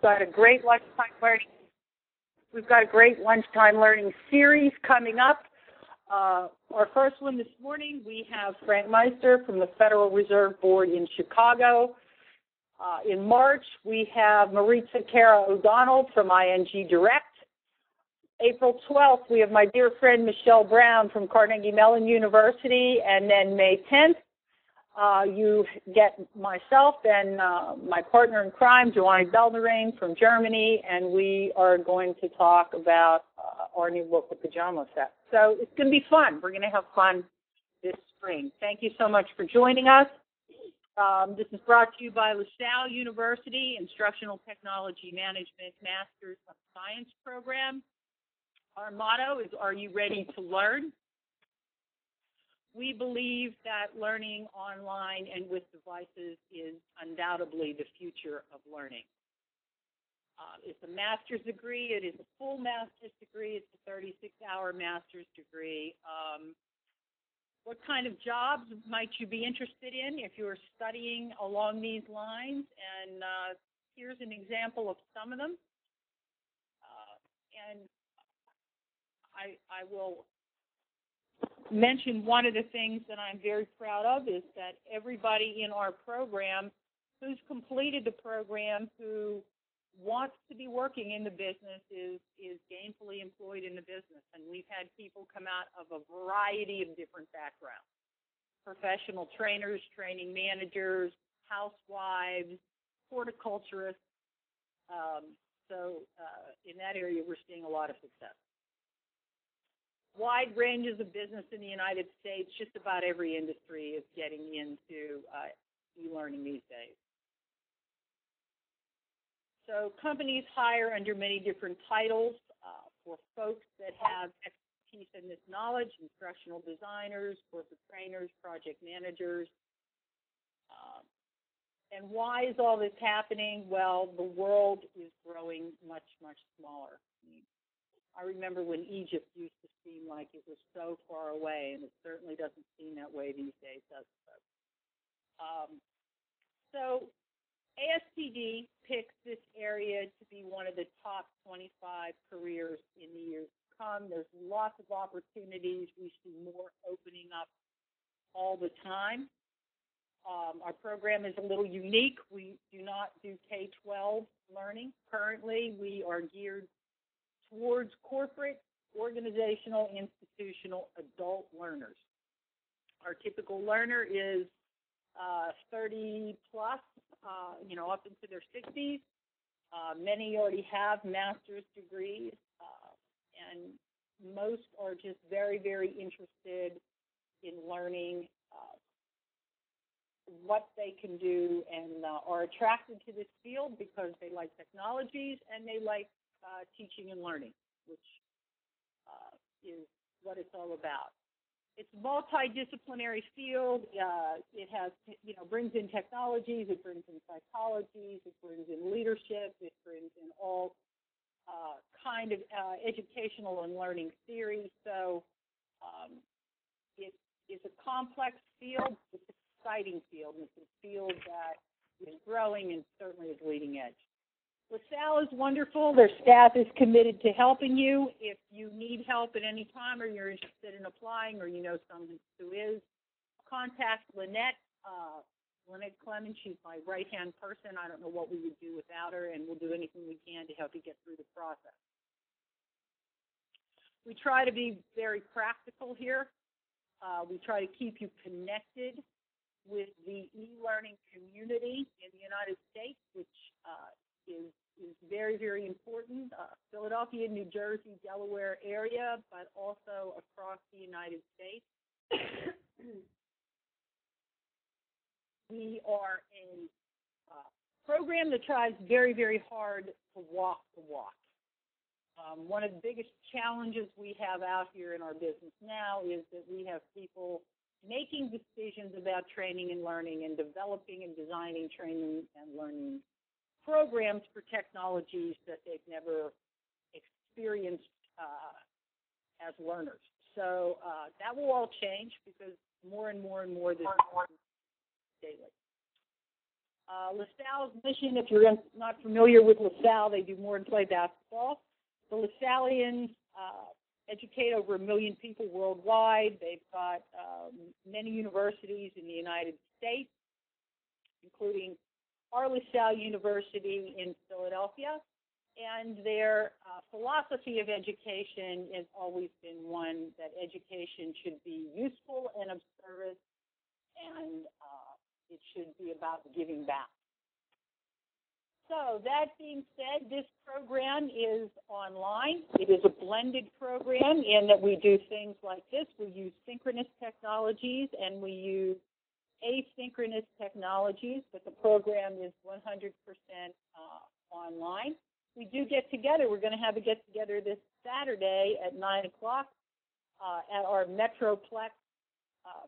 got a great lunchtime learning. We've got a great lunchtime learning series coming up. Our first one this morning, we have Frank Meister from the Federal Reserve Board in Chicago. In March, we have Maritza Cara O'Donnell from ING Direct. April 12th, we have my dear friend Michelle Brown from Carnegie Mellon University. And then May 10th, you get myself and my partner in crime, Joanne Belderrain from Germany, and we are going to talk about our new book, The Pajama Set. So it's going to be fun. We're going to have fun this spring. Thank you so much for joining us. This is brought to you by LaSalle University Instructional Technology Management Masters of Science program. Our motto is, are you ready to learn? We believe that learning online and with devices is undoubtedly the future of learning. It's a master's degree. It is a full master's degree. It's a 36-hour master's degree. What kind of jobs might you be interested in if you're studying along these lines? And here's an example of some of them. And I will mention one of the things that I'm very proud of is that everybody in our program who's completed the program, who wants to be working in the business, is gainfully employed in the business. And we've had people come out of a variety of different backgrounds: professional trainers, training managers, housewives, horticulturists. So in that area, we're seeing a lot of success. Wide ranges of business in the United States. Just about every industry is getting into e-learning these days. So companies hire under many different titles for folks that have expertise in this knowledge: instructional designers, corporate trainers, project managers. And why is all this happening? Well, the world is growing much, much smaller. I remember when Egypt used to seem like it was so far away, and it certainly doesn't seem that way these days, does it? So ASTD picks this area to be one of the top 25 careers in the years to come. There's lots of opportunities. We see more opening up all the time. Our program is a little unique. We do not do K-12 learning. Currently, we are geared towards corporate, organizational, institutional, adult learners. Our typical learner is 30 plus, up into their 60s. Many already have master's degrees, and most are just very, very interested in learning what they can do, and are attracted to this field because they like technologies and they like teaching and learning, which is what it's all about. It's a multidisciplinary field. It has, brings in technologies, it brings in psychologies, it brings in leadership, it brings in all kind of educational and learning theory. So it's a complex field. It's an exciting field, and it's a field that is growing and certainly is leading edge. LaSalle is wonderful. Their staff is committed to helping you. If you need help at any time, or you're interested in applying, or you know someone who is, contact Lynette Clemens. She's my right-hand person. I don't know what we would do without her, and we'll do anything we can to help you get through the process. We try to be very practical here. We try to keep you connected with the e-learning community in the United States, which is very, very important. Philadelphia, New Jersey, Delaware area, but also across the United States. We are a program that tries very, very hard to walk the walk. One of the biggest challenges we have out here in our business now is that we have people making decisions about training and learning and developing and designing training and learning programs for technologies that they've never experienced as learners. So that will all change because more and more and more this happens daily. LaSalle's mission, if you're not familiar with LaSalle, they do more than play basketball. The LaSallians educate over 1 million people worldwide. They've got many universities in the United States, including our LaSalle University in Philadelphia. And their philosophy of education has always been one that education should be useful and of service, and it should be about giving back. So that being said, this program is online. It is a blended program in that we do things like this. We use synchronous technologies and we use asynchronous technologies, but the program is 100% online. We do get together. We're going to have a get-together this Saturday at 9 o'clock at our Metroplex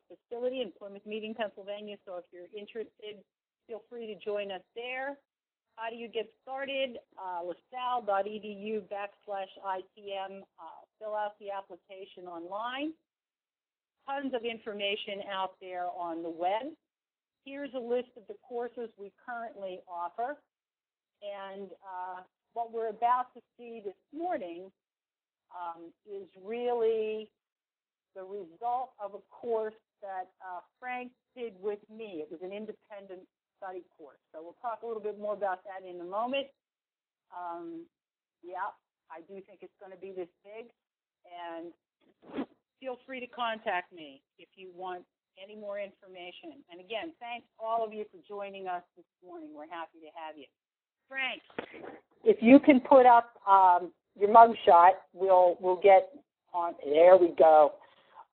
facility in Plymouth Meeting, Pennsylvania. So if you're interested, feel free to join us there. How do you get started? lasalle.edu/ITM. Fill out the application online. Tons of information out there on the web. Here's a list of the courses we currently offer. And what we're about to see this morning is really the result of a course that Frank did with me. It was an independent study course. So we'll talk a little bit more about that in a moment. Yeah, I do think it's going to be this big. And feel free to contact me if you want any more information. And again, thanks all of you for joining us this morning. We're happy to have you. Frank, if you can put up your mugshot, we'll get on. There we go.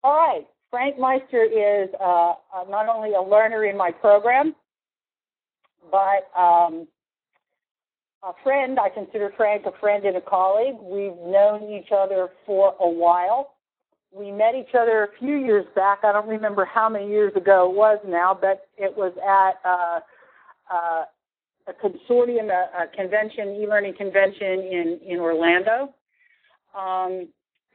All right. Frank Meister is not only a learner in my program, but a friend. I consider Frank a friend and a colleague. We've known each other for a while. We met each other a few years back. I don't remember how many years ago it was now, but it was at a consortium, a convention, eLearning convention in Orlando.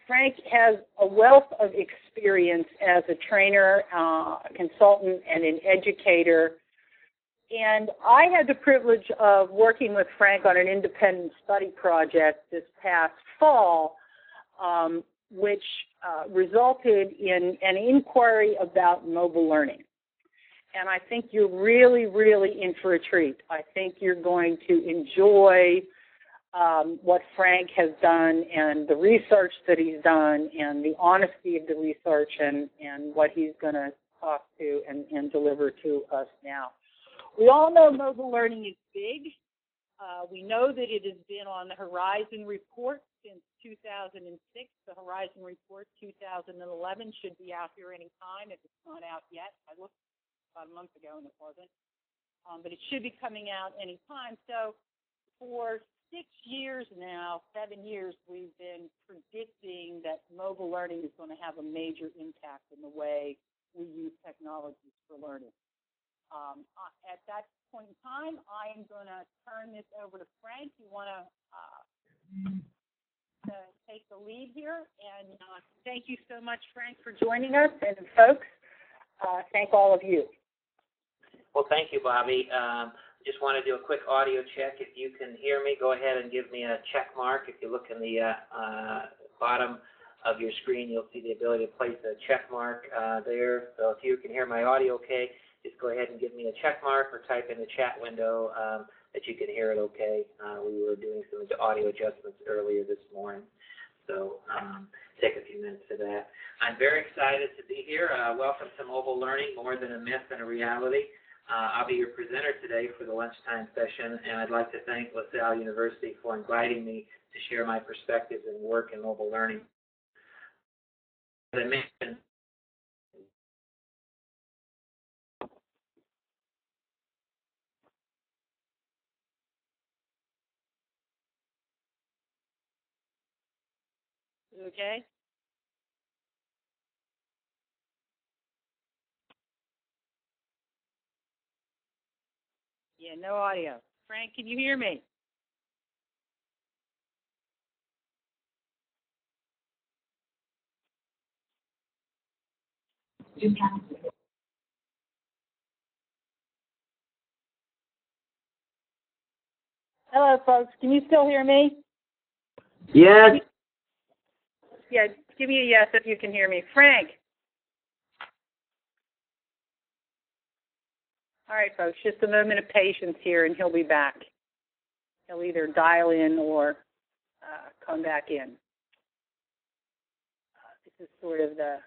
Frank has a wealth of experience as a trainer, a consultant, and an educator. And I had the privilege of working with Frank on an independent study project this past fall, which resulted in an inquiry about mobile learning. And I think you're really, really in for a treat. I think you're going to enjoy what Frank has done and the research that he's done and the honesty of the research and what he's going to talk to and deliver to us now. We all know mobile learning is big. We know that it has been on the Horizon Report since 2006. The Horizon Report 2011 should be out here any time if it's not out yet. I looked about a month ago and it wasn't. But it should be coming out any time. So for 6 years now, 7 years, we've been predicting that mobile learning is going to have a major impact in the way we use technologies for learning. At that point in time, I am going to turn this over to Frank. You want to take the lead here? And thank you so much, Frank, for joining us. And folks, thank all of you. Well, thank you, Bobby. Just want to do a quick audio check. If you can hear me, go ahead and give me a check mark. If you look in the bottom of your screen, you'll see the ability to place a check mark there. So if you can hear my audio okay, just go ahead and give me a check mark or type in the chat window that you can hear it okay. We were doing some audio adjustments earlier this morning, so take a few minutes for that. I'm very excited to be here. Welcome to Mobile Learning, More Than a Myth and a Reality. I'll be your presenter today for the lunchtime session, and I'd like to thank LaSalle University for inviting me to share my perspectives and work in mobile learning. As I mentioned, Okay? Yeah, no audio. Frank, can you hear me? Hello, folks. Can you still hear me? Yes. Yeah, give me a yes if you can hear me. Frank. All right, folks, just a moment of patience here, and he'll be back. He'll either dial in or come back in. This is sort of the...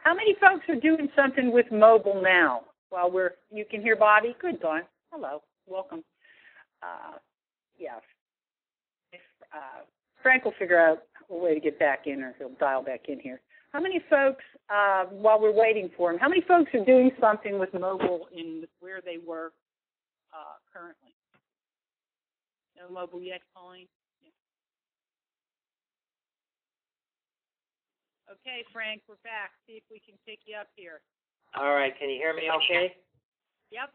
How many folks are doing something with mobile now? While you can hear Bobby? Good, Dawn. Hello. Welcome. Yeah. Frank will figure out a way to get back in, or he'll dial back in here. How many folks, while we're waiting for him, how many folks are doing something with mobile in where they work currently? No mobile yet, Pauline? Yeah. Okay, Frank, we're back. See if we can pick you up here. All right. Can you hear me okay? Yep.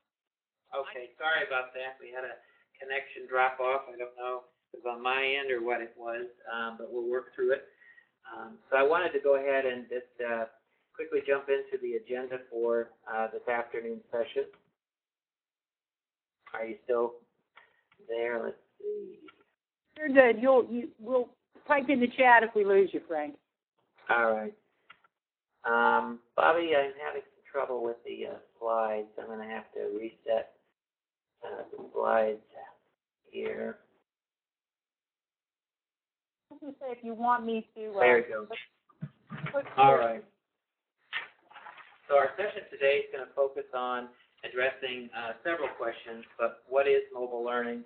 Okay. Sorry about that. We had a connection drop off. I don't know if it was on my end or what it was, but we'll work through it. So I wanted to go ahead and just quickly jump into the agenda for this afternoon session. Are you still there? Let's see. You're good. We'll type in the chat if we lose you, Frank. All right. Bobby, I'm having some trouble with the slides. I'm going to have to reset the slides here. I was going to say, if you want me to... There you go. All right. So our session today is going to focus on addressing several questions, but what is mobile learning?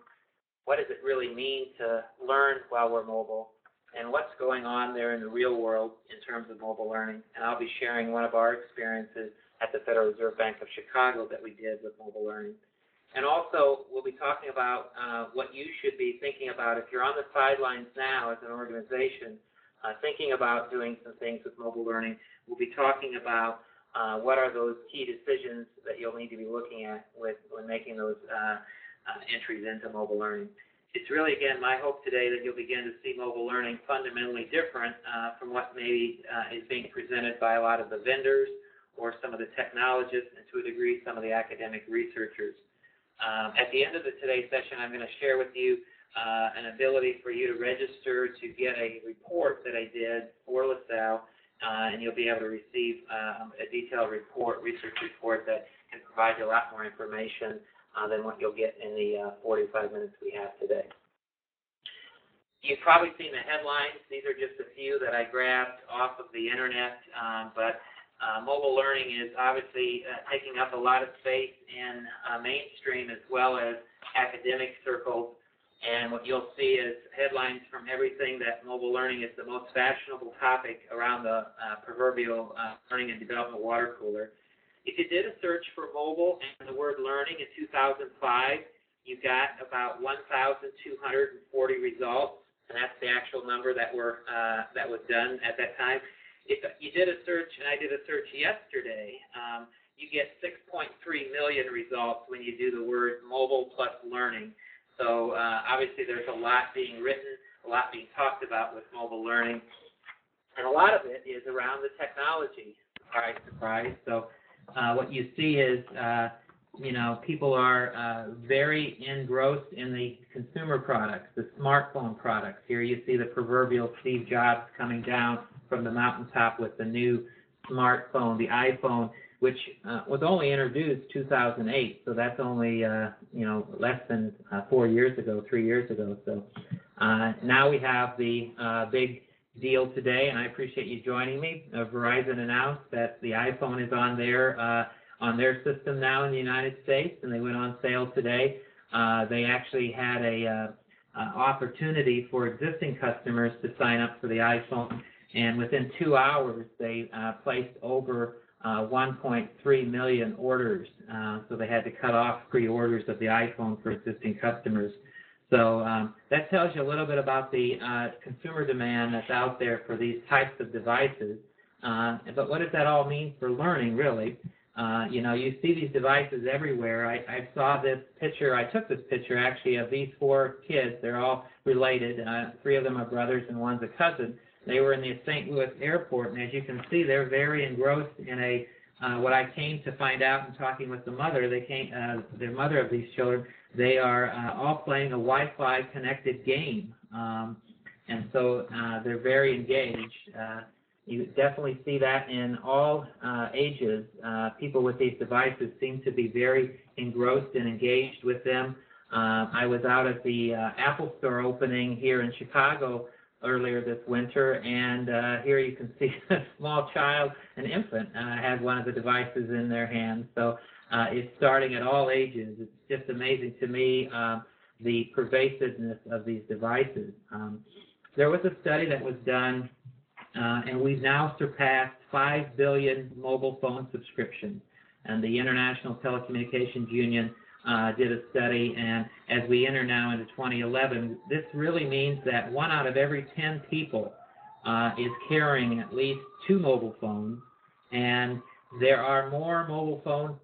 What does it really mean to learn while we're mobile? And what's going on there in the real world in terms of mobile learning? And I'll be sharing one of our experiences at the Federal Reserve Bank of Chicago that we did with mobile learning. And also, we'll be talking about what you should be thinking about if you're on the sidelines now as an organization, thinking about doing some things with mobile learning. We'll be talking about what are those key decisions that you'll need to be looking at when making those entries into mobile learning. It's really, again, my hope today that you'll begin to see mobile learning fundamentally different from what maybe is being presented by a lot of the vendors or some of the technologists, and to a degree, some of the academic researchers. At the end of today's session, I'm going to share with you an ability for you to register to get a report that I did for LaSalle, and you'll be able to receive a detailed research report that can provide you a lot more information than what you'll get in the 45 minutes we have today. You've probably seen the headlines. These are just a few that I grabbed off of the internet, but mobile learning is obviously taking up a lot of space in mainstream as well as academic circles. And what you'll see is headlines from everything that mobile learning is the most fashionable topic around the proverbial learning and development water cooler. If you did a search for mobile and the word learning in 2005, you got about 1,240 results, and that's the actual number that was done at that time. If you did a search, and I did a search yesterday, you get 6.3 million results when you do the word mobile plus learning. So obviously there's a lot being written, a lot being talked about with mobile learning, and a lot of it is around the technology. Surprise, surprise. So what you see is, people are very engrossed in the consumer products, the smartphone products. Here you see the proverbial Steve Jobs coming down from the mountaintop with the new smartphone, the iPhone, which was only introduced 2008. So that's only, less than 4 years ago, 3 years ago. So now we have the big deal today, and I appreciate you joining me. Verizon announced that the iPhone is on their system now in the United States, and they went on sale today. They actually had a opportunity for existing customers to sign up for the iPhone, and within 2 hours they placed over 1.3 million orders. So they had to cut off pre-orders of the iPhone for existing customers. So that tells you a little bit about the consumer demand that's out there for these types of devices. But what does that all mean for learning, really? You see these devices everywhere. I saw this picture. I took this picture, actually, of these 4 kids. They're all related. 3 of them are brothers and one's a cousin. They were in the St. Louis airport, and as you can see, they're very engrossed in what I came to find out in talking with the mother. The mother of these children, they are all playing a Wi-Fi connected game, and so they're very engaged. You definitely see that in all ages. People with these devices seem to be very engrossed and engaged with them. I was out at the Apple Store opening here in Chicago earlier this winter, and here you can see a small child, an infant, had one of the devices in their hands. So it's starting at all ages. It's just amazing to me the pervasiveness of these devices. There was a study that was done, and we've now surpassed 5 billion mobile phone subscriptions. And the International Telecommunications Union did a study, and as we enter now into 2011, this really means that 1 out of every 10 people is carrying at least 2 mobile phones, and there are more mobile phone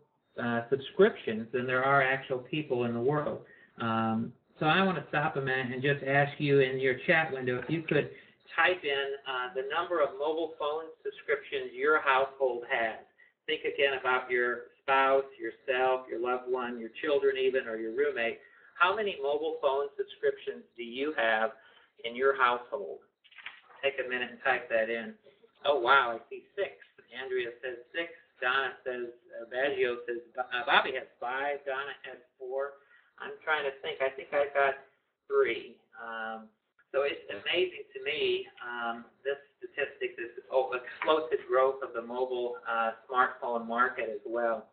subscriptions than there are actual people in the world. So I want to stop a minute and just ask you in your chat window if you could type in the number of mobile phone subscriptions your household has. Think again about your spouse, yourself, your loved one, your children even, or your roommate. How many mobile phone subscriptions do you have in your household? Take a minute and type that in. Oh, wow, I see 6. Andrea says 6. Donna says, Baggio says, Bobby has 5. Donna has 4. I'm trying to think. I think I've got 3. So it's amazing to me, this statistic, this explosive growth of the mobile smartphone market as well.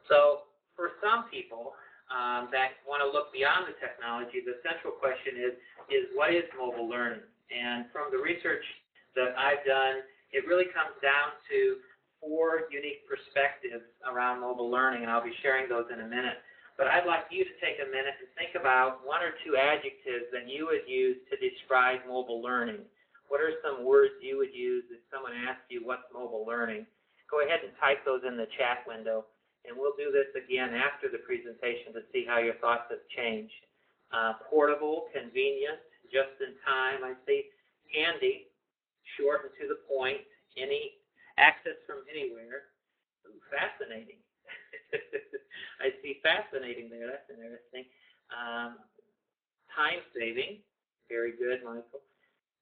So for some people that want to look beyond the technology, the central question is what is mobile learning? And from the research that I've done, it really comes down to 4 unique perspectives around mobile learning, and I'll be sharing those in a minute. But I'd like you to take a minute and think about 1 or 2 adjectives that you would use to describe mobile learning. What are some words you would use if someone asked you what's mobile learning? Go ahead and type those in the chat window, and we'll do this again after the presentation to see how your thoughts have changed. Portable, convenient, just in time, I see. Handy, short and to the point, any access from anywhere. Ooh, fascinating. I see fascinating there. That's interesting. Time-saving. Very good, Michael.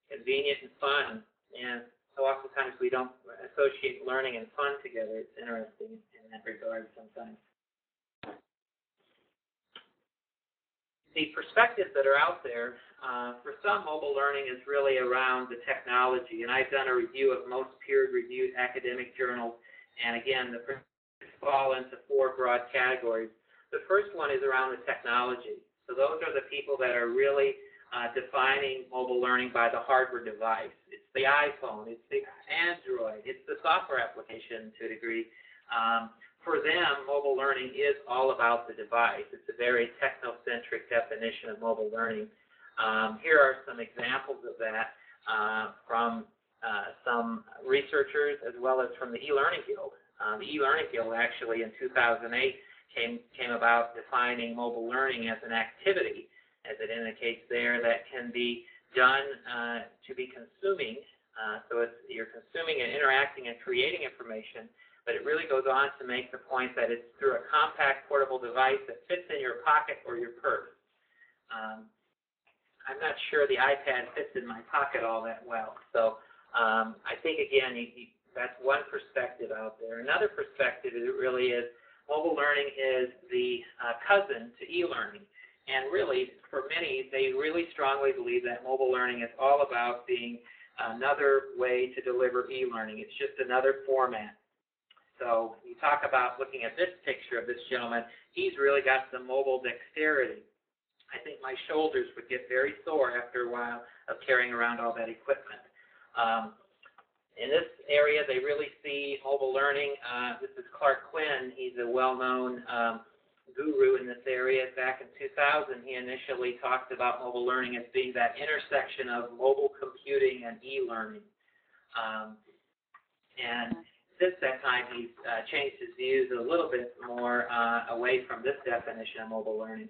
Convenient and fun. And so oftentimes we don't associate learning and fun together. It's interesting in that regard sometimes. The perspectives that are out there, for some, mobile learning is really around the technology. And I've done a review of most peer-reviewed academic journals. And again, the fall into 4 broad categories. The first one is around the technology. So those are the people that are really defining mobile learning by the hardware device. It's the iPhone, it's the Android, it's the software application to a degree. For them, mobile learning is all about the device. It's a very technocentric definition of mobile learning. Here are some examples of that from some researchers as well as from the eLearning Guild. The eLearning Guild actually in 2008 came about defining mobile learning as an activity, as it indicates there, that can be done to be consuming. So you're consuming and interacting and creating information, but it really goes on to make the point that it's through a compact portable device that fits in your pocket or your purse. I'm not sure the iPad fits in my pocket all that well. So I think, again, that's one perspective out there. Another perspective it really is mobile learning is the cousin to e-learning. And really, for many, they really strongly believe that mobile learning is all about being another way to deliver e-learning. It's just another format. So you talk about looking at this picture of this gentleman, he's really got some mobile dexterity. I think my shoulders would get very sore after a while of carrying around all that equipment. In this area, they really see mobile learning. This is Clark Quinn. He's a well-known guru in this area. Back in 2000, he initially talked about mobile learning as being that intersection of mobile computing and e-learning. And since that time, he's changed his views a little bit more away from this definition of mobile learning.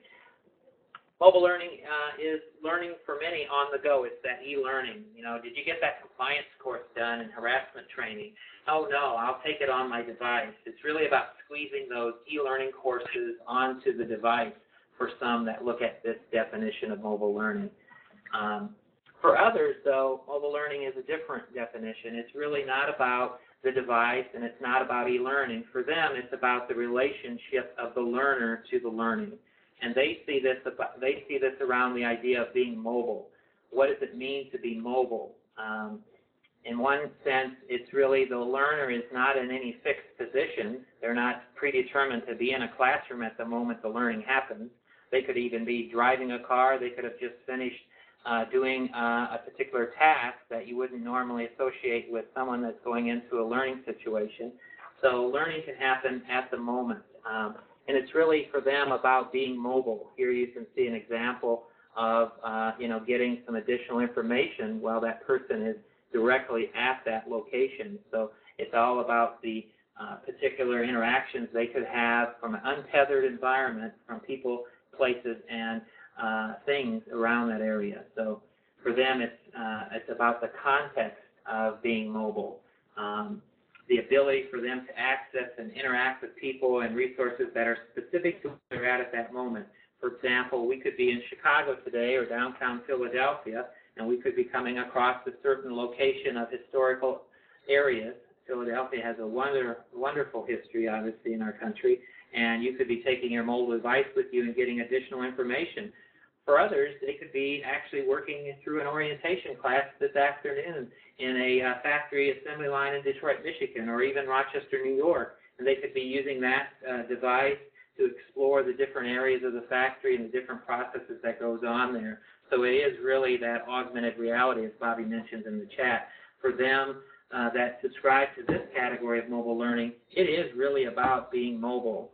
Mobile learning is learning for many on the go. It's that e-learning. Did you get that compliance course done and harassment training? Oh, no, I'll take it on my device. It's really about squeezing those e-learning courses onto the device for some that look at this definition of mobile learning. For others, though, mobile learning is a different definition. It's really not about the device, and it's not about e-learning. For them, it's about the relationship of the learner to the learning. And they see this around the idea of being mobile. What does it mean to be mobile? In one sense, it's really the learner is not in any fixed position. They're not predetermined to be in a classroom at the moment the learning happens. They could even be driving a car. They could have just finished doing a particular task that you wouldn't normally associate with someone that's going into a learning situation. So learning can happen at the moment. And it's really for them about being mobile. Here you can see an example of getting some additional information while that person is directly at that location. So it's all about the particular interactions they could have from an untethered environment, from people, places, and things around that area. So for them, it's about the context of being mobile. The ability for them to access and interact with people and resources that are specific to where they're at that moment. For example, we could be in Chicago today or downtown Philadelphia, and we could be coming across a certain location of historical areas. Philadelphia has a wonderful history, obviously, in our country, and you could be taking your mobile device with you and getting additional information. For others, they could be actually working through an orientation class this afternoon in a factory assembly line in Detroit, Michigan, or even Rochester, New York. And they could be using that device to explore the different areas of the factory and the different processes that goes on there. So it is really that augmented reality, as Bobby mentioned in the chat. For them that subscribe to this category of mobile learning, it is really about being mobile.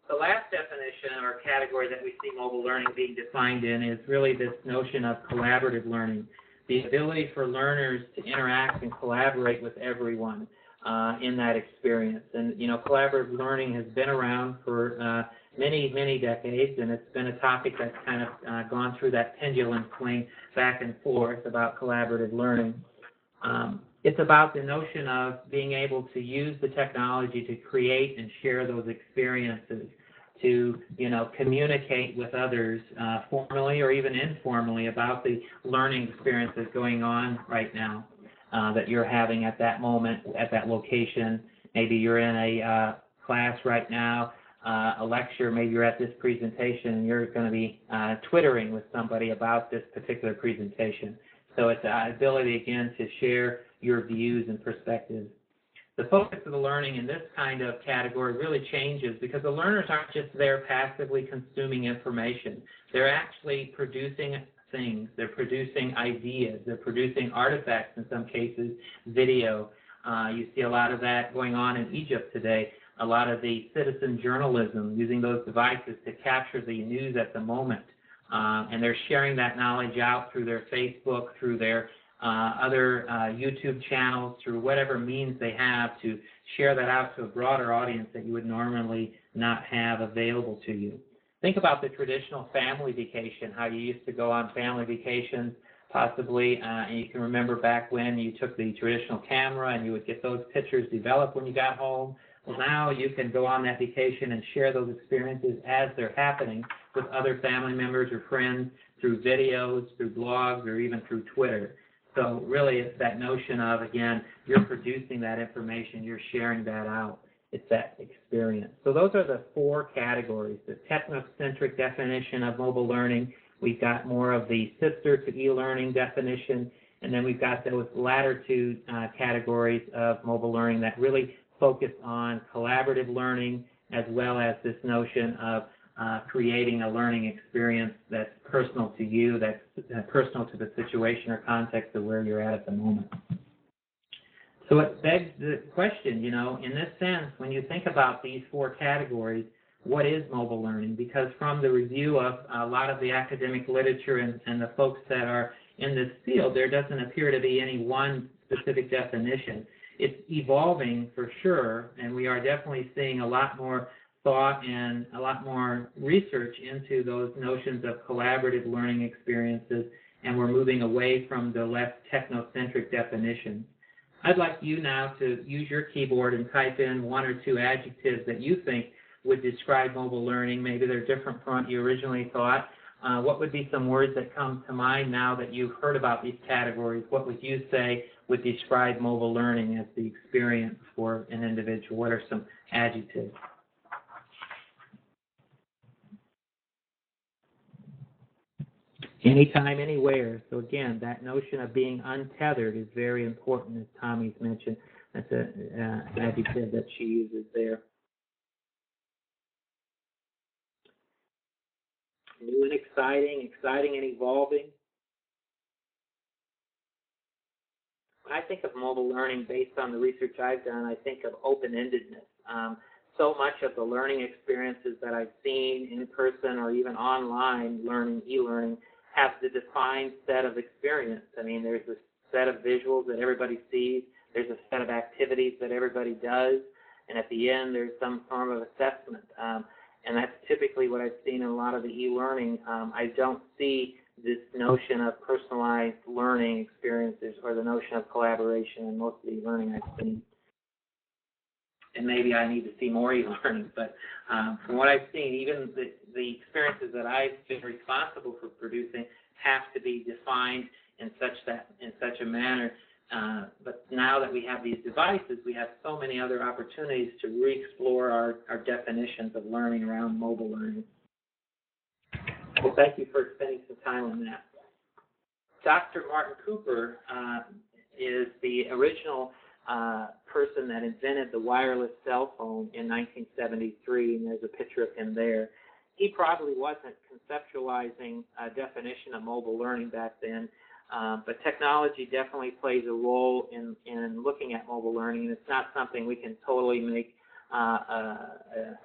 The last definition or category that we see mobile learning being defined in is really this notion of collaborative learning, the ability for learners to interact and collaborate with everyone in that experience. And, collaborative learning has been around for many, many decades, and it's been a topic that's kind of gone through that pendulum swing back and forth about collaborative learning. It's about the notion of being able to use the technology to create and share those experiences, to communicate with others formally or even informally about the learning experiences going on right now that you're having at that moment, at that location. Maybe you're in a class right now, a lecture, maybe you're at this presentation and you're going to be twittering with somebody about this particular presentation. So it's the ability, again, to share your views and perspectives. The focus of the learning in this kind of category really changes because the learners aren't just there passively consuming information. They're actually producing things. They're producing ideas. They're producing artifacts, in some cases, video. You see a lot of that going on in Egypt today, a lot of the citizen journalism, using those devices to capture the news at the moment. And they're sharing that knowledge out through their Facebook, through their other YouTube channels, through whatever means they have to share that out to a broader audience that you would normally not have available to you. Think about the traditional family vacation, how you used to go on family vacations, possibly, and you can remember back when you took the traditional camera and you would get those pictures developed when you got home. Well, now you can go on that vacation and share those experiences as they're happening with other family members or friends through videos, through blogs, or even through Twitter. So really it's that notion of, again, you're producing that information, you're sharing that out. It's that experience. So those are the four categories, the technocentric definition of mobile learning. We've got more of the sister to e-learning definition, and then we've got those latter two categories of mobile learning that really focus on collaborative learning as well as this notion of creating a learning experience that's personal to you, that's personal to the situation or context of where you're at the moment. So it begs the question, in this sense, when you think about these four categories, what is mobile learning? Because from the review of a lot of the academic literature and the folks that are in this field, there doesn't appear to be any one specific definition. It's evolving for sure, and we are definitely seeing a lot more thought and a lot more research into those notions of collaborative learning experiences, and we're moving away from the less technocentric definitions. I'd like you now to use your keyboard and type in one or two adjectives that you think would describe mobile learning. Maybe they're different from what you originally thought. What would be some words that come to mind now that you've heard about these categories? What would you say would describe mobile learning as the experience for an individual? What are some adjectives? Anytime, anywhere. So again, that notion of being untethered is very important, as Tommy's mentioned. That's an adjective that she uses there. New and exciting, exciting and evolving. When I think of mobile learning based on the research I've done, I think of open-endedness. So much of the learning experiences that I've seen in person or even online learning, e-learning, have the defined set of experience. I mean, there's a set of visuals that everybody sees, there's a set of activities that everybody does, and at the end there's some form of assessment. And that's typically what I've seen in a lot of the e-learning. I don't see this notion of personalized learning experiences or the notion of collaboration in most of the e-learning I've seen. And maybe I need to see more e-learning, but from what I've seen, even the experiences that I've been responsible for producing have to be defined in such a manner. But now that we have these devices, we have so many other opportunities to re-explore our definitions of learning around mobile learning. Well, thank you for spending some time on that. Dr. Martin Cooper is the original person that invented the wireless cell phone in 1973, and there's a picture of him there. He probably wasn't conceptualizing a definition of mobile learning back then, but technology definitely plays a role in looking at mobile learning, and it's not something we can totally make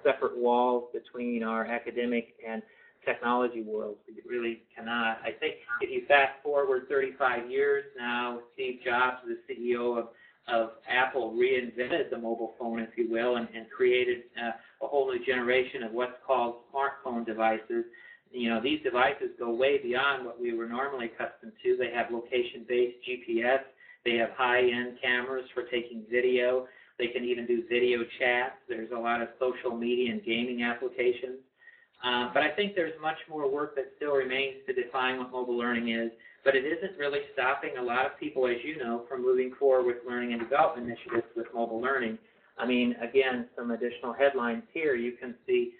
separate walls between our academic and technology worlds. We really cannot. I think if you fast forward 35 years now, Steve Jobs, the CEO of Apple, reinvented the mobile phone, if you will, and created a whole new generation of what's called smartphone devices. You know, these devices go way beyond what we were normally accustomed to. They have location-based GPS. They have high-end cameras for taking video. They can even do video chats. There's a lot of social media and gaming applications. But I think there's much more work that still remains to define what mobile learning is. But it isn't really stopping a lot of people, as you know, from moving forward with learning and development initiatives with mobile learning. I mean, again, some additional headlines here. You can see,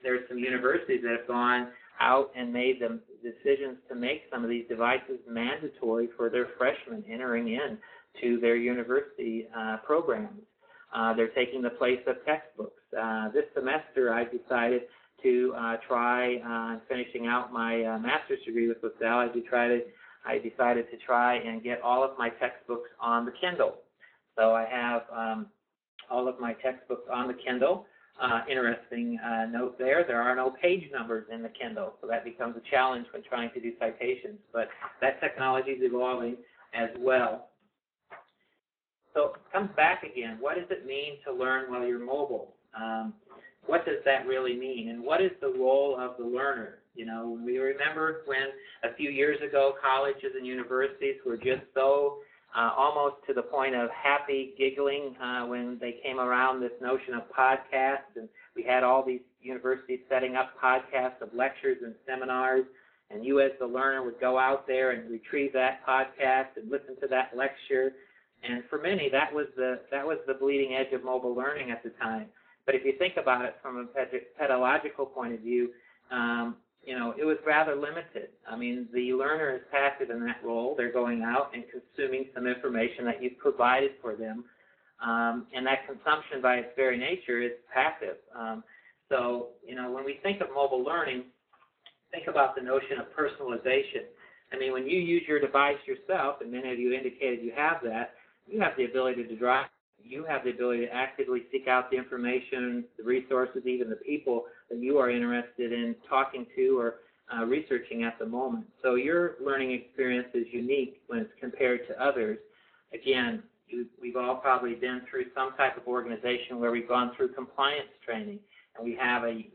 there's some universities that have gone out and made the decisions to make some of these devices mandatory for their freshmen entering in to their university programs. They're taking the place of textbooks. This semester, I decided to try finishing out my master's degree with LaSalle. I decided to try and get all of my textbooks on the Kindle. So I have all of my textbooks on the Kindle. Interesting note there are no page numbers in the Kindle, so that becomes a challenge when trying to do citations. But that technology is evolving as well. So it comes back again. What does it mean to learn while you're mobile? What does that really mean? And what is the role of the learner? You know, we remember when a few years ago colleges and universities were just so almost to the point of happy giggling when they came around this notion of podcasts, and we had all these universities setting up podcasts of lectures and seminars, and you as the learner would go out there and retrieve that podcast and listen to that lecture. And for many, that was the bleeding edge of mobile learning at the time. But if you think about it from a pedagogical point of view, it was rather limited. I mean, the learner is passive in that role. They're going out and consuming some information that you've provided for them. And that consumption by its very nature is passive. So, when we think of mobile learning, think about the notion of personalization. I mean, when you use your device yourself, and many of you indicated you have that, you have the ability to drive. You have the ability to actively seek out the information, the resources, even the people that you are interested in talking to or researching at the moment. So your learning experience is unique when it's compared to others. Again, We've all probably been through some type of organization where we've gone through compliance training, and we have a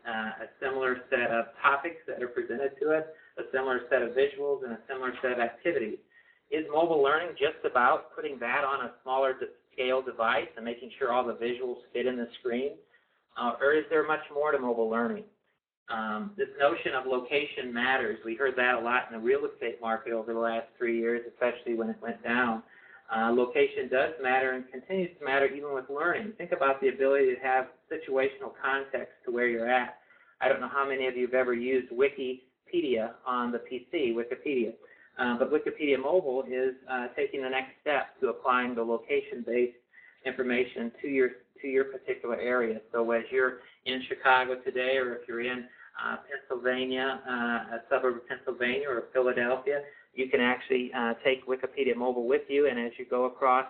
similar set of topics that are presented to us, a similar set of visuals, and a similar set of activities. Is mobile learning just about putting that on a smaller scale device and making sure all the visuals fit in the screen? Or is there much more to mobile learning? This notion of location matters. We heard that a lot in the real estate market over the last 3 years, especially when it went down. Location does matter and continues to matter even with learning. Think about the ability to have situational context to where you're at. I don't know how many of you have ever used Wikipedia on the PC, Wikipedia. But Wikipedia Mobile is taking the next step to applying the location-based information to your particular area. So as you're in Chicago today, or if you're in Pennsylvania, a suburb of Pennsylvania or Philadelphia, you can actually take Wikipedia Mobile with you, and as you go across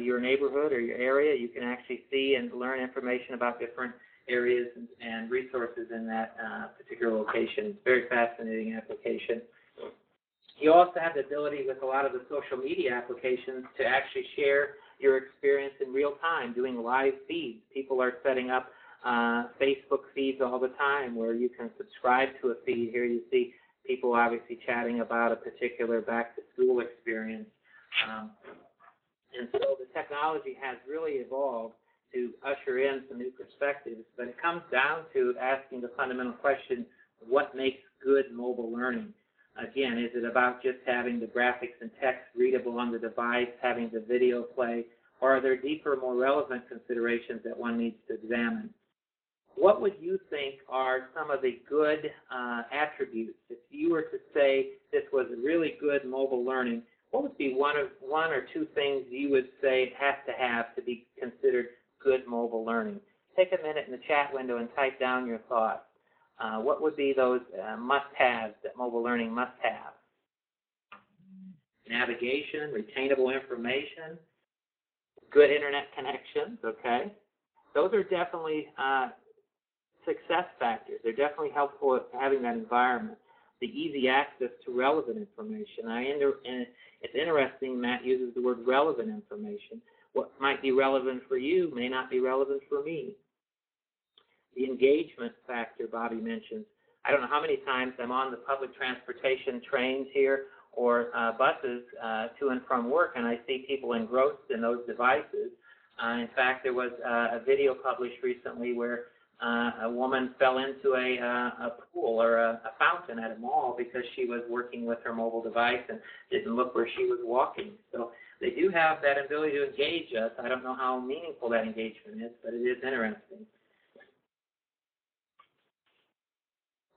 your neighborhood or your area, you can actually see and learn information about different areas and resources in that particular location. It's a very fascinating application. You also have the ability with a lot of the social media applications to actually share your experience in real time, doing live feeds. People are setting up Facebook feeds all the time where you can subscribe to a feed. Here you see people obviously chatting about a particular back-to-school experience. And so the technology has really evolved to usher in some new perspectives, but it comes down to asking the fundamental question, what makes good mobile learning? Again, is it about just having the graphics and text readable on the device, having the video play, or are there deeper, more relevant considerations that one needs to examine? What would you think are some of the good attributes? If you were to say this was really good mobile learning, what would be one or two things you would say it has to be considered good mobile learning? Take a minute in the chat window and type down your thoughts. What would be those must-haves that mobile learning must have? Navigation, retainable information, good internet connections, okay? Those are definitely success factors. They're definitely helpful at having that environment. The easy access to relevant information. And it's interesting Matt uses the word relevant information. What might be relevant for you may not be relevant for me. The engagement factor Bobby mentions. I don't know how many times I'm on the public transportation trains here or buses to and from work, and I see people engrossed in those devices. In fact, there was a video published recently where a woman fell into a pool or a fountain at a mall because she was working with her mobile device and didn't look where she was walking. So they do have that ability to engage us. I don't know how meaningful that engagement is, but it is interesting.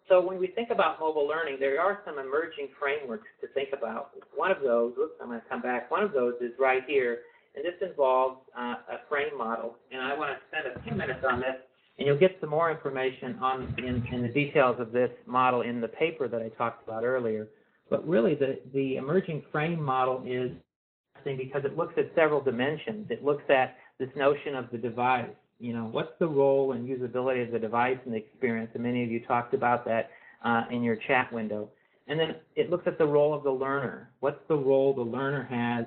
So when we think about mobile learning, there are some emerging frameworks to think about. One of those, I'm going to come back, one of those is right here, and this involves a frame model. And I want to spend a few minutes on this, and you'll get some more information in the details of this model in the paper that I talked about earlier. But really, the emerging frame model is interesting because it looks at several dimensions. It looks at this notion of the device. You know, what's the role and usability of the device in the experience? And many of you talked about that in your chat window. And then it looks at the role of the learner. What's the role the learner has?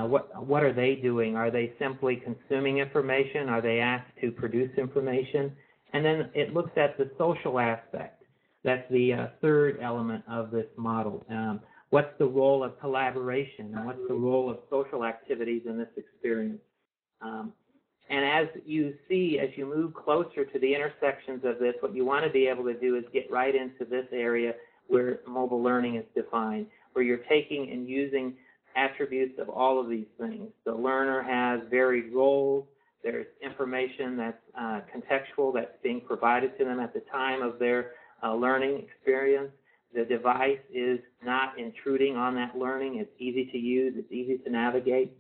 What are they doing? Are they simply consuming information? Are they asked to produce information? And then it looks at the social aspect. That's the third element of this model. What's the role of collaboration? And what's the role of social activities in this experience? And as you see, as you move closer to the intersections of this, what you want to be able to do is get right into this area where mobile learning is defined, where you're taking and using attributes of all of these things. The learner has varied roles. There's information that's contextual that's being provided to them at the time of their learning experience. The device is not intruding on that learning. It's easy to use. It's easy to navigate.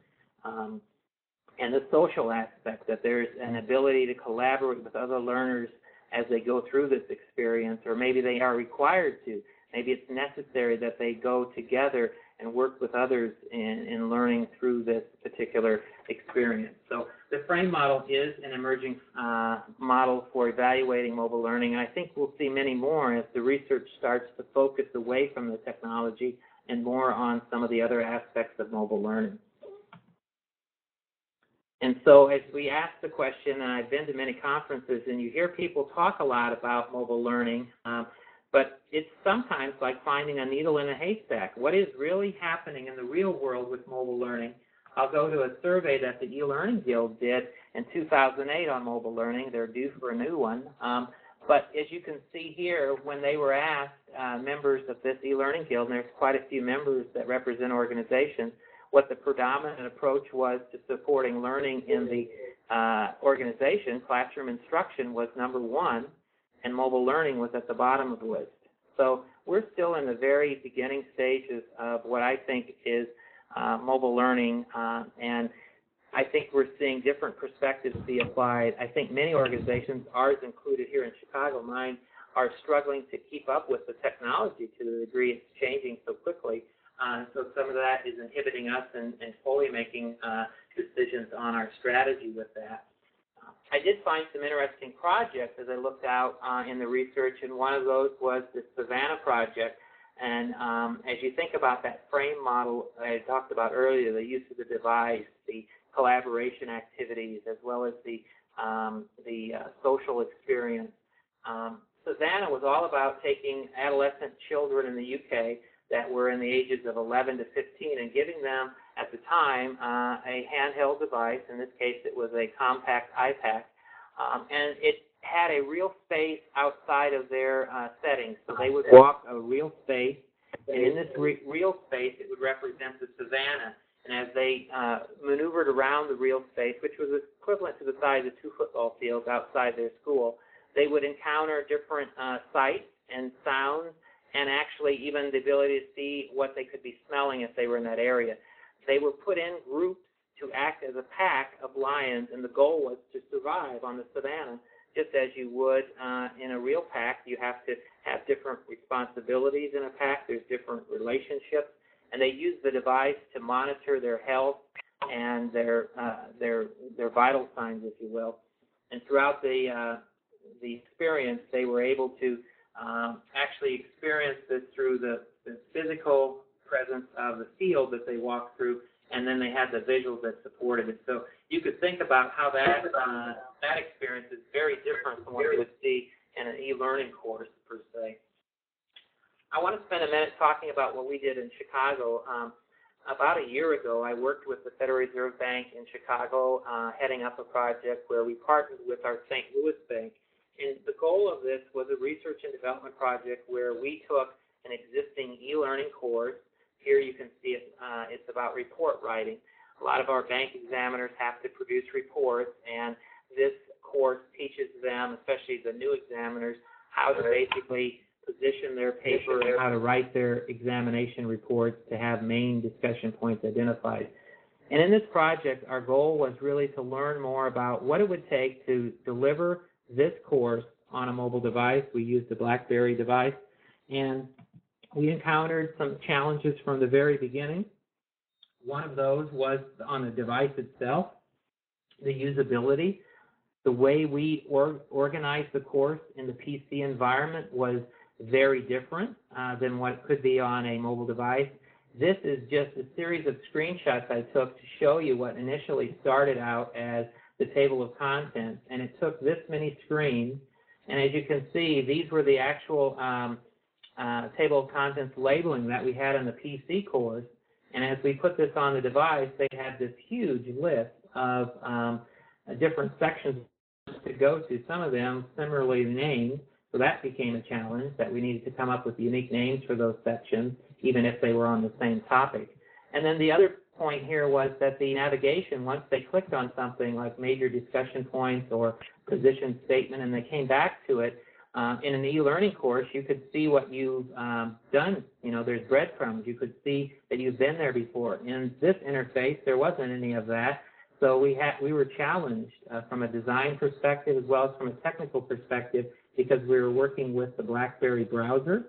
And the social aspect, that there's an ability to collaborate with other learners as they go through this experience, or maybe they are required to. Maybe it's necessary that they go together and work with others in learning through this particular experience. So the frame model is an emerging model for evaluating mobile learning, and I think we'll see many more as the research starts to focus away from the technology and more on some of the other aspects of mobile learning. And so as we ask the question, and I've been to many conferences, and you hear people talk a lot about mobile learning, but it's sometimes like finding a needle in a haystack. What is really happening in the real world with mobile learning? I'll go to a survey that the eLearning Guild did in 2008 on mobile learning. They're due for a new one. But as you can see here, when they were asked, members of this eLearning Guild, and there's quite a few members that represent organizations, what the predominant approach was to supporting learning in the organization, classroom instruction was number one, and mobile learning was at the bottom of the list. So we're still in the very beginning stages of what I think is mobile learning, and I think we're seeing different perspectives be applied. I think many organizations, ours included here in Chicago, mine, are struggling to keep up with the technology to the degree it's changing so quickly. So some of that is inhibiting us in fully making decisions on our strategy with that. I did find some interesting projects as I looked out in the research, and one of those was the Savannah project. And as you think about that frame model I talked about earlier, the use of the device, the collaboration activities, as well as the social experience, Savannah was all about taking adolescent children in the UK that were in the ages of 11 to 15 and giving them, at the time, a handheld device. In this case, it was a compact iPad, and it had a real space outside of their settings. So they would walk a real space, and in this real space, it would represent the Savannah. And as they maneuvered around the real space, which was equivalent to the size of 2 football fields outside their school, they would encounter different sights and sounds, and actually even the ability to see what they could be smelling if they were in that area. They were put in groups to act as a pack of lions, and the goal was to survive on the Savannah, just as you would in a real pack. You have to have different responsibilities in a pack. There's different relationships, and they use the device to monitor their health and their vital signs, if you will. And throughout the experience, they were able to actually experience this through the physical presence of the field that they walked through, and then they had the visuals that supported it. So you could think about how that experience is very different from what you would see in an e-learning course, per se. I want to spend a minute talking about what we did in Chicago. About a year ago, I worked with the Federal Reserve Bank in Chicago, heading up a project where we partnered with our St. Louis Bank. And the goal of this was a research and development project where we took an existing e-learning course. Here you can see it, it's about report writing. A lot of our bank examiners have to produce reports, and this course teaches them, especially the new examiners, how to basically position their paper and how to write their examination reports to have main discussion points identified. And in this project, our goal was really to learn more about what it would take to deliver this course on a mobile device. We used a BlackBerry device, and we encountered some challenges from the very beginning. One of those was on the device itself, the usability. The way we organized the course in the PC environment was very different than what it could be on a mobile device. This is just a series of screenshots I took to show you what initially started out as the table of contents, and it took this many screens, and as you can see, these were the actual table of contents labeling that we had on the PC course, and as we put this on the device, they had this huge list of different sections to go to, some of them similarly named, so that became a challenge, that we needed to come up with unique names for those sections, even if they were on the same topic. And then the other point here was that the navigation, once they clicked on something like major discussion points or position statement and they came back to it, in an e-learning course, you could see what you've done. You know, there's breadcrumbs. You could see that you've been there before. In this interface, there wasn't any of that. So we were challenged from a design perspective as well as from a technical perspective because we were working with the BlackBerry browser,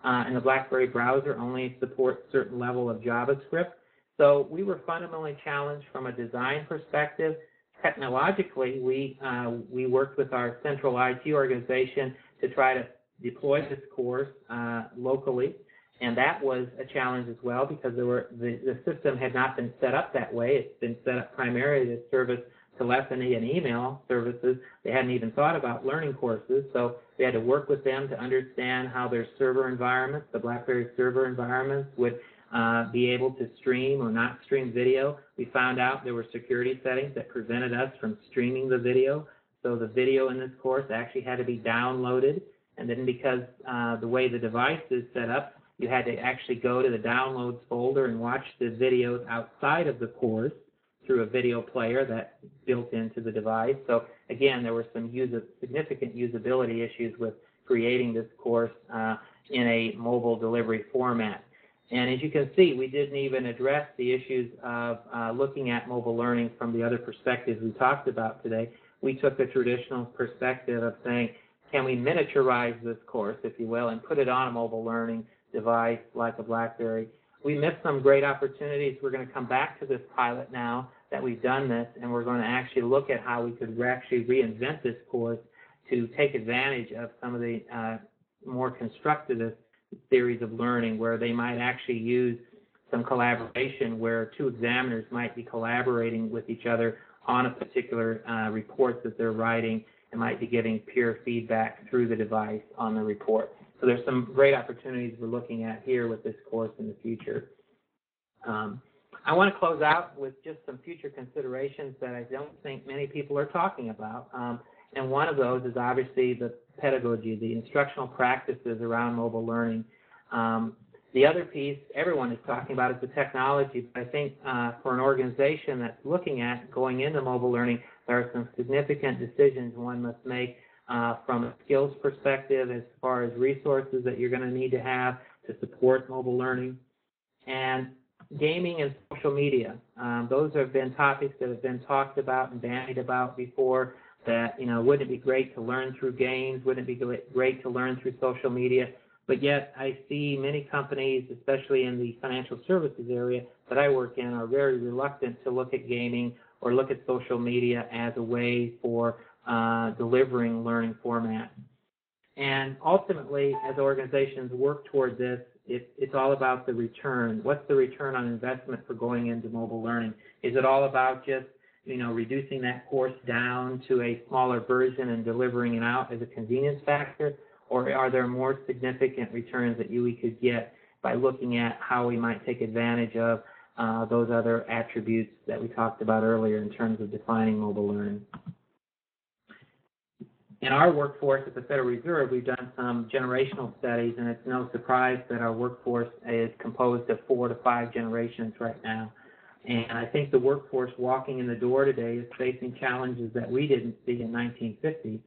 and the BlackBerry browser only supports a certain level of JavaScript. So we were fundamentally challenged from a design perspective. Technologically, we worked with our central IT organization to try to deploy this course locally, and that was a challenge as well because the system had not been set up that way. It's been set up primarily to service telephony and email services. They hadn't even thought about learning courses, so we had to work with them to understand how their server environments, the BlackBerry server environments, would be able to stream or not stream video. We found out there were security settings that prevented us from streaming the video, so the video in this course actually had to be downloaded, and then because the way the device is set up, you had to actually go to the downloads folder and watch the videos outside of the course through a video player that's built into the device. So again, there were some significant usability issues with creating this course in a mobile delivery format. And as you can see, we didn't even address the issues of looking at mobile learning from the other perspectives we talked about today. We took the traditional perspective of saying, can we miniaturize this course, if you will, and put it on a mobile learning device like a BlackBerry? We missed some great opportunities. We're going to come back to this pilot now that we've done this, and we're going to actually look at how we could actually reinvent this course to take advantage of some of the more constructivist theories of learning, where they might actually use some collaboration where two examiners might be collaborating with each other on a particular report that they're writing, and might be giving peer feedback through the device on the report. So there's some great opportunities we're looking at here with this course in the future. I want to close out with just some future considerations that I don't think many people are talking about. And one of those is obviously the pedagogy, the instructional practices around mobile learning. The other piece everyone is talking about is the technology. But I think for an organization that's looking at going into mobile learning, there are some significant decisions one must make from a skills perspective as far as resources that you're going to need to have to support mobile learning. And gaming and social media. Those have been topics that have been talked about and bandied about before, that, wouldn't it be great to learn through games? Wouldn't it be great to learn through social media? But yet I see many companies, especially in the financial services area that I work in, are very reluctant to look at gaming or look at social media as a way for delivering learning formats. And ultimately, as organizations work toward this, it's all about the return. What's the return on investment for going into mobile learning? Is it all about just reducing that course down to a smaller version and delivering it out as a convenience factor? Or are there more significant returns that we could get by looking at how we might take advantage of those other attributes that we talked about earlier in terms of defining mobile learning? In our workforce at the Federal Reserve, we've done some generational studies, and it's no surprise that our workforce is composed of 4 to 5 generations right now. And I think the workforce walking in the door today is facing challenges that we didn't see in 1950.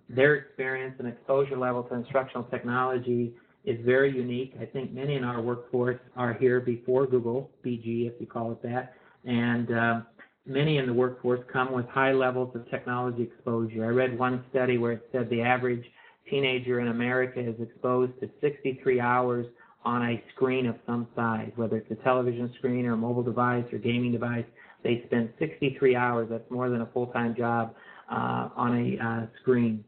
Their experience and exposure level to instructional technology is very unique. I think many in our workforce are here before Google, BG if you call it that, and many in the workforce come with high levels of technology exposure. I read one study where it said the average teenager in America is exposed to 63 hours on a screen of some size, whether it's a television screen or a mobile device or gaming device. They spend 63 hours. That's more than a full-time job on a screen.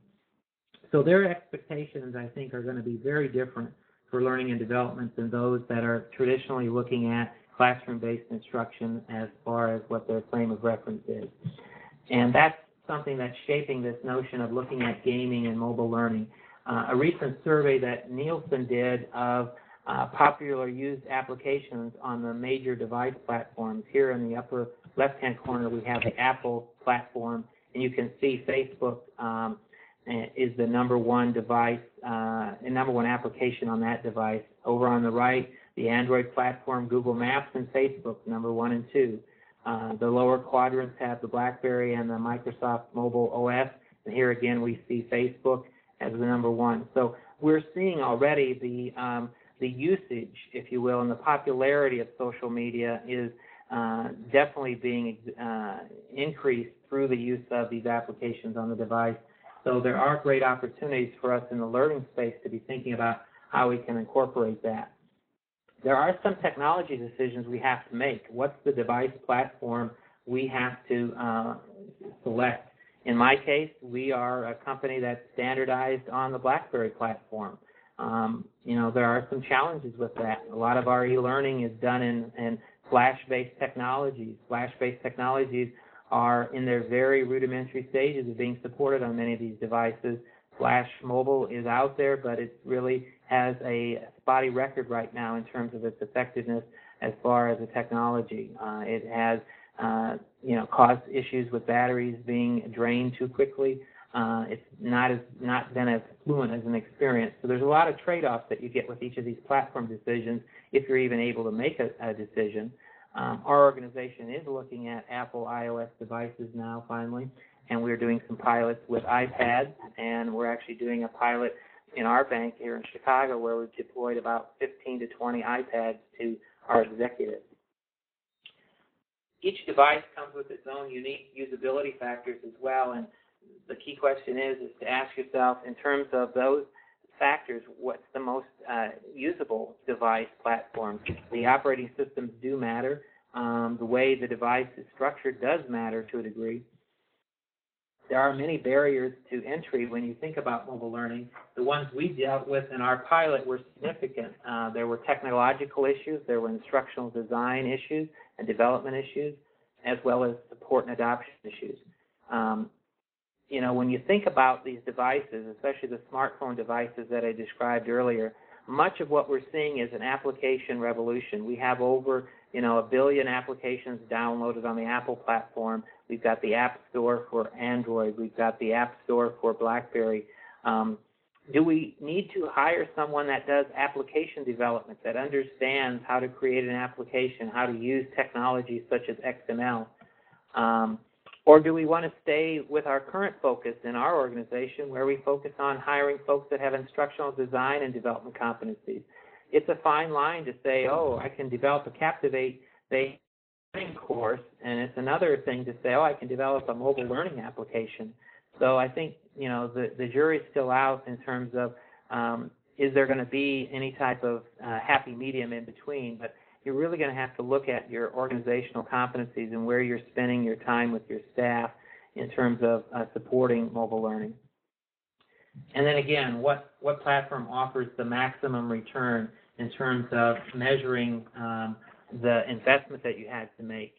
So their expectations, I think, are going to be very different for learning and development than those that are traditionally looking at classroom-based instruction as far as what their frame of reference is. And that's something that's shaping this notion of looking at gaming and mobile learning. A recent survey that Nielsen did of popular used applications on the major device platforms. Here in the upper left-hand corner, we have the Apple platform, and you can see Facebook is the number one device, number one application on that device. Over on the right, the Android platform, Google Maps, and Facebook, number 1 and 2. The lower quadrants have the BlackBerry and the Microsoft Mobile OS, and here again we see Facebook as the number 1. So we're seeing already the usage, if you will, and the popularity of social media is definitely being increased through the use of these applications on the device. So there are great opportunities for us in the learning space to be thinking about how we can incorporate that. There are some technology decisions we have to make. What's the device platform we have to select? In my case, we are a company that's standardized on the BlackBerry platform. There are some challenges with that. A lot of our e-learning is done in Flash-based technologies. Flash-based technologies are in their very rudimentary stages of being supported on many of these devices. Flash Mobile is out there, but it really has a spotty record right now in terms of its effectiveness as far as the technology. It has, caused issues with batteries being drained too quickly. It's not been as fluent as an experience. So there's a lot of trade-offs that you get with each of these platform decisions if you're even able to make a decision. Our organization is looking at Apple iOS devices now, finally, and we're doing some pilots with iPads, and we're actually doing a pilot in our bank here in Chicago where we've deployed about 15 to 20 iPads to our executives. Each device comes with its own unique usability factors as well, and the key question is to ask yourself, in terms of those factors, what's the most usable device platform? The operating systems do matter. The way the device is structured does matter to a degree. There are many barriers to entry when you think about mobile learning. The ones we dealt with in our pilot were significant. There were technological issues, there were instructional design issues and development issues, as well as support and adoption issues. When you think about these devices, especially the smartphone devices that I described earlier, much of what we're seeing is an application revolution. We have over, 1 billion applications downloaded on the Apple platform. We've got the App Store for Android. We've got the App Store for BlackBerry. Do we need to hire someone that does application development, that understands how to create an application, how to use technologies such as XML? Or do we want to stay with our current focus in our organization where we focus on hiring folks that have instructional design and development competencies? It's a fine line to say, I can develop a Captivate-based learning course, and it's another thing to say, I can develop a mobile learning application. So I think, the jury's still out in terms of is there going to be any type of happy medium in between, but you're really going to have to look at your organizational competencies and where you're spending your time with your staff in terms of supporting mobile learning. And then again, what platform offers the maximum return in terms of measuring the investment that you had to make?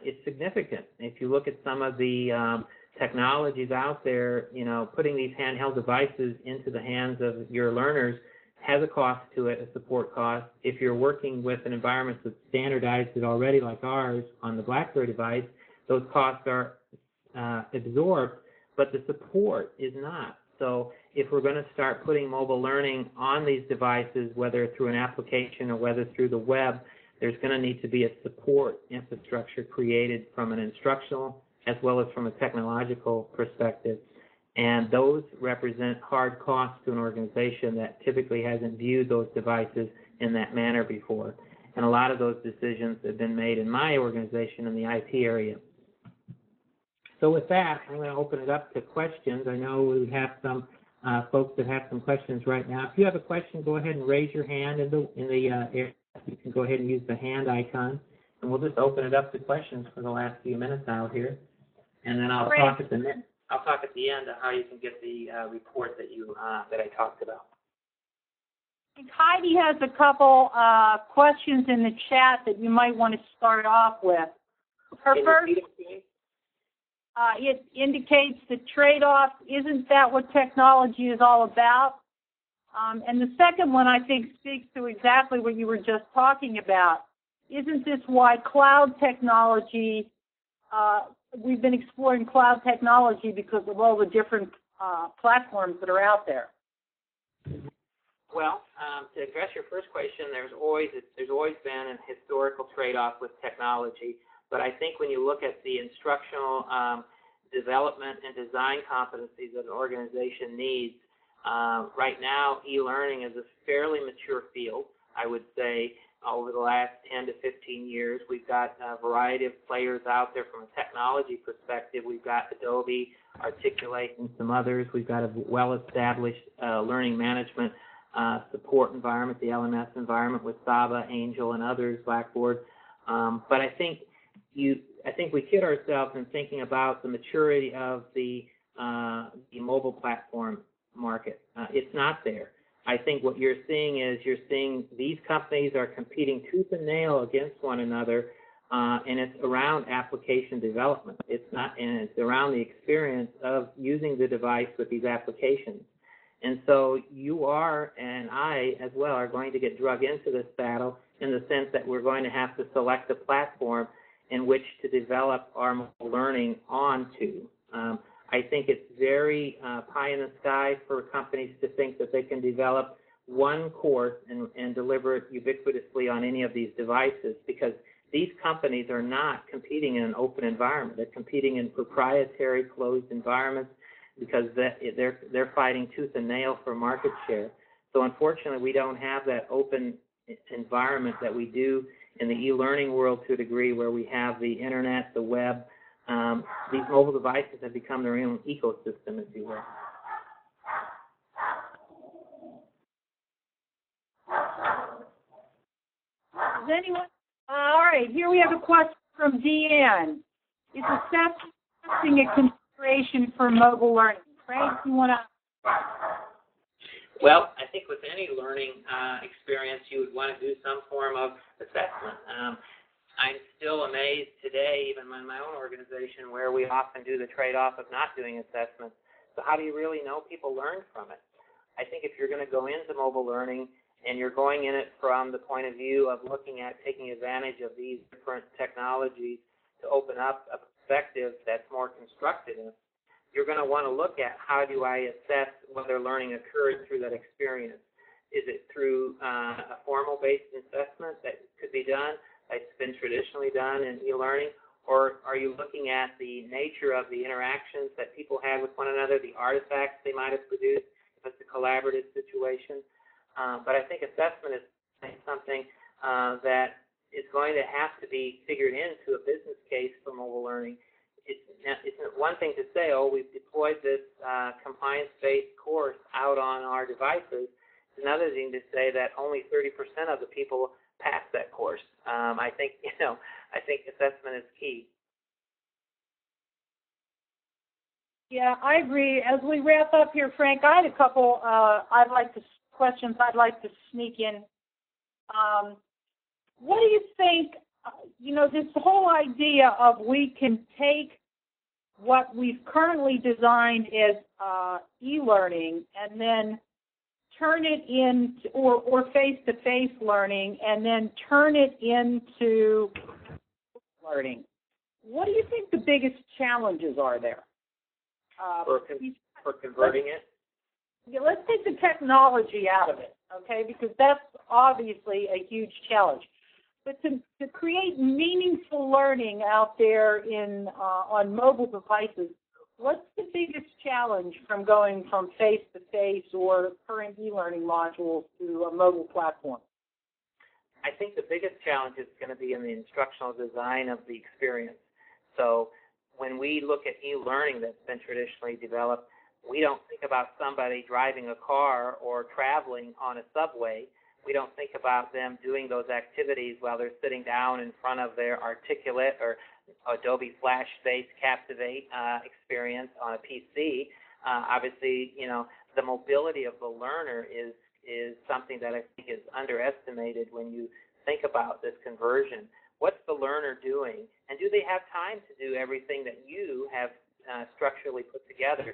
It's significant. If you look at some of the technologies out there, putting these handheld devices into the hands of your learners has a cost to it, a support cost. If you're working with an environment that's standardized already like ours on the BlackBerry device, those costs are absorbed, but the support is not. So if we're going to start putting mobile learning on these devices, whether through an application or whether through the web, there's going to need to be a support infrastructure created from an instructional as well as from a technological perspective. And those represent hard costs to an organization that typically hasn't viewed those devices in that manner before. And a lot of those decisions have been made in my organization in the IT area. So with that, I'm going to open it up to questions. I know we have some folks that have some questions right now. If you have a question, go ahead and raise your hand in the area. You can go ahead and use the hand icon, and we'll just open it up to questions for the last few minutes out here. And then I'll talk at the end of how you can get the report that I talked about. Heidi has a couple questions in the chat that you might want to start off with. Her first, it indicates the trade-off. Isn't that what technology is all about? And the second one, I think, speaks to exactly what you were just talking about. Isn't this why cloud technology, we've been exploring cloud technology because of all the different platforms that are out there? Well, to address your first question, there's always been a historical trade-off with technology. But I think when you look at the instructional development and design competencies that an organization needs, right now e-learning is a fairly mature field. I would say over the last 10 to 15 years, we've got a variety of players out there from a technology perspective. We've got Adobe, Articulate, and some others. We've got a well-established learning management support environment, the LMS environment with Saba, Angel, and others, Blackboard. But I think we kid ourselves in thinking about the maturity of the mobile platform market. It's not there. I think what you're seeing these companies are competing tooth and nail against one another and it's around application development. It's around the experience of using the device with these applications. And so you are, and I as well, are going to get drug into this battle in the sense that we're going to have to select a platform in which to develop our mobile learning onto. I think it's very pie in the sky for companies to think that they can develop one course and deliver it ubiquitously on any of these devices, because these companies are not competing in an open environment. They're competing in proprietary, closed environments because they're fighting tooth and nail for market share. So unfortunately, we don't have that open environment that we do in the e-learning world to a degree, where we have the internet, the web. These mobile devices have become their own ecosystem, if you will. Does anyone? All right, here we have a question from Deanne. Is assessing a consideration for mobile learning? Frank, you want to? Well, I think with any learning experience, you would want to do some form of assessment. I'm still amazed today, even in my own organization, where we often do the trade-off of not doing assessments. So how do you really know people learned from it? I think if you're going to go into mobile learning and you're going in it from the point of view of looking at taking advantage of these different technologies to open up a perspective that's more constructive, you're going to want to look at how do I assess whether learning occurred through that experience. Is it through a formal-based assessment that could be done, that's been traditionally done in e-learning, or are you looking at the nature of the interactions that people have with one another, the artifacts they might have produced, if it's a collaborative situation? But I think assessment is something that is going to have to be figured into a business case for mobile learning. It's one thing to say, oh, we've deployed this compliance-based course out on our devices. It's another thing to say that only 30% of the people pass that course. I think assessment is key. Yeah, I agree. As we wrap up here, Frank, I had a couple questions I'd like to sneak in. What do you think, this whole idea of we can take what we've currently designed as e-learning and then turn it into, or face-to-face learning, and then turn it into learning. What do you think the biggest challenges are there? For converting it? Yeah, let's take the technology out of it, okay, because that's obviously a huge challenge. But to create meaningful learning out there on mobile devices, what's the biggest challenge from going from face-to-face or current e-learning modules to a mobile platform? I think the biggest challenge is going to be in the instructional design of the experience. So when we look at e-learning that's been traditionally developed, we don't think about somebody driving a car or traveling on a subway. We don't think about them doing those activities while they're sitting down in front of their Articulate or Adobe Flash-based Captivate experience on a PC. Obviously, the mobility of the learner is something that I think is underestimated when you think about this conversion. What's the learner doing? And do they have time to do everything that you have structurally put together?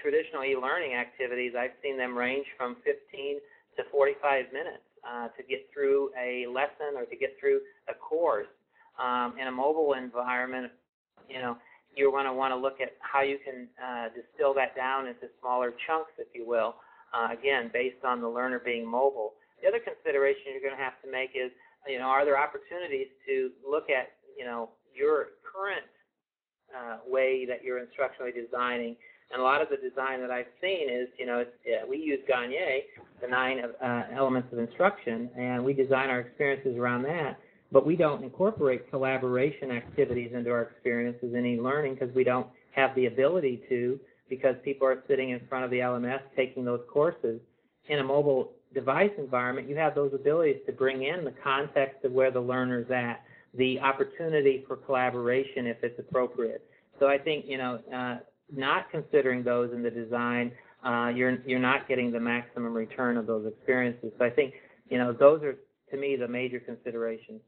Traditional e-learning activities, I've seen them range from 15 to 45 minutes to get through a lesson or to get through a course. In a mobile environment, you're going to want to look at how you can distill that down into smaller chunks, if you will, again, based on the learner being mobile. The other consideration you're going to have to make is, are there opportunities to look at, your current way that you're instructionally designing? And a lot of the design that I've seen is, we use Gagne, the 9 elements of instruction, and we design our experiences around that. But we don't incorporate collaboration activities into our experiences in e-learning because we don't have the ability to, because people are sitting in front of the LMS taking those courses. In a mobile device environment, you have those abilities to bring in the context of where the learner's at, the opportunity for collaboration if it's appropriate. So I think, not considering those in the design, you're not getting the maximum return of those experiences. So I think, those are, to me, the major considerations.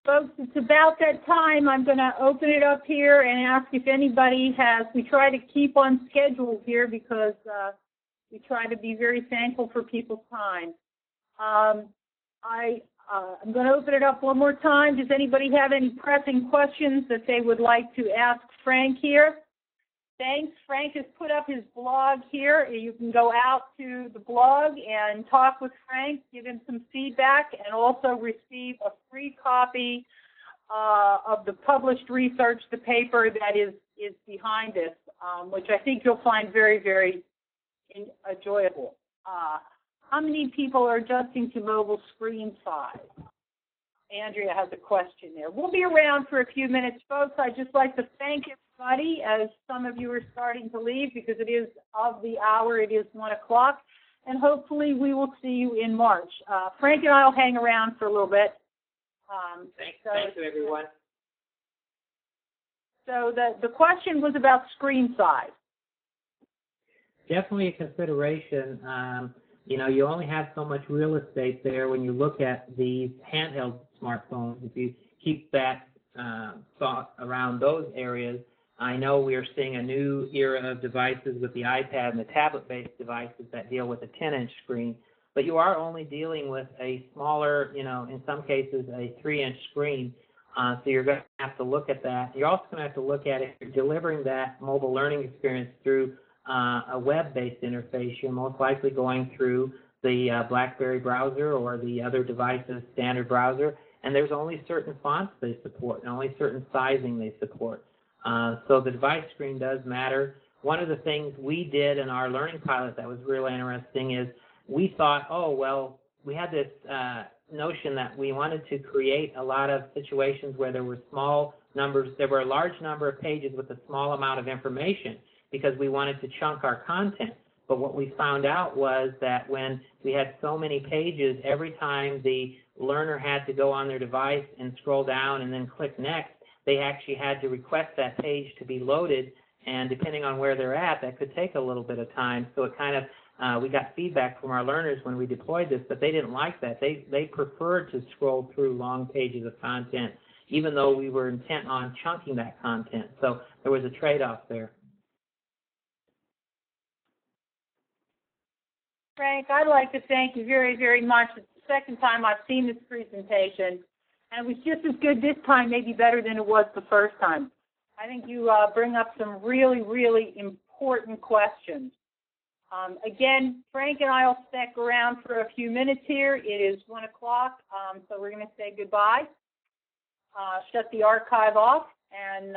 Folks, it's about that time. I'm going to open it up here and ask if anybody has, we try to keep on schedule here because we try to be very thankful for people's time. I'm going to open it up one more time. Does anybody have any pressing questions that they would like to ask Frank here? Thanks. Frank has put up his blog here. You can go out to the blog and talk with Frank, give him some feedback, and also receive a free copy of the published research, the paper that is behind this, which I think you'll find very, very enjoyable. How many people are adjusting to mobile screen size? Andrea has a question there. We'll be around for a few minutes, folks. I'd just like to thank everybody as some of you are starting to leave because it is of the hour. It is 1 o'clock. And hopefully we will see you in March. Frank and I will hang around for a little bit. Thank you, everyone. So the question was about screen size. Definitely a consideration. You only have so much real estate there when you look at these handheld smartphones. If you keep that thought around those areas, I know we are seeing a new era of devices with the iPad and the tablet-based devices that deal with a 10-inch screen, but you are only dealing with a smaller, in some cases, a 3-inch screen. So you're going to have to look at that. You're also going to have to look at if you're delivering that mobile learning experience through a web-based interface. You're most likely going through the BlackBerry browser or the other device's standard browser, and there's only certain fonts they support and only certain sizing they support. So the device screen does matter. One of the things we did in our learning pilot that was really interesting is we thought, we had this notion that we wanted to create a lot of situations where there were a large number of pages with a small amount of information because we wanted to chunk our content. But what we found out was that when we had so many pages, every time the learner had to go on their device and scroll down and then click next, they actually had to request that page to be loaded, and depending on where they're at, that could take a little bit of time. So it kind of, we got feedback from our learners when we deployed this, but they didn't like that. They preferred to scroll through long pages of content, even though we were intent on chunking that content. So there was a trade-off there. Frank, I'd like to thank you very, very much. It's the second time I've seen this presentation, and it was just as good this time, maybe better than it was the first time. I think you bring up some really, really important questions. Again, Frank and I will stick around for a few minutes here. It is 1 o'clock, so we're going to say goodbye, shut the archive off, and